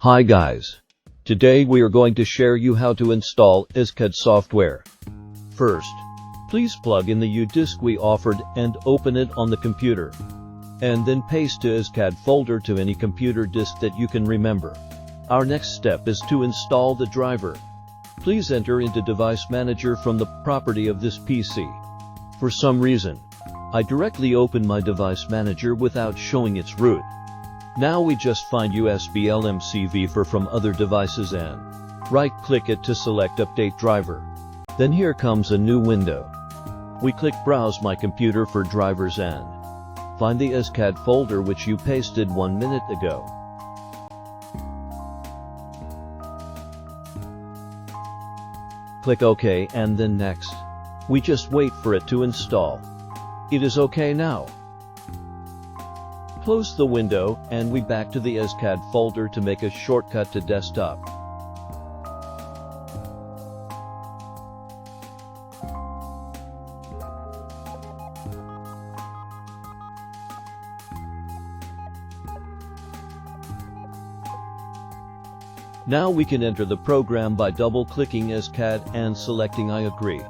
Hi guys. Today we are going to share you how to install Ezcad software. First, please plug in the U-disk we offered and open it on the computer. And then paste to Ezcad folder to any computer disk that you can remember. Our next step is to install the driver. Please enter into Device Manager from the property of this PC. For some reason, I directly open my Device Manager without showing its root. Now we just find USB LMC from other devices and right-click it to select Update Driver. Then here comes a new window. We click Browse My Computer for drivers and find the Ezcad folder which you pasted 1 minute ago. Click OK and then Next. We just wait for it to install. It is OK now. Close the window, and we back to the Ezcad folder to make a shortcut to desktop. Now we can enter the program by double-clicking Ezcad and selecting I agree.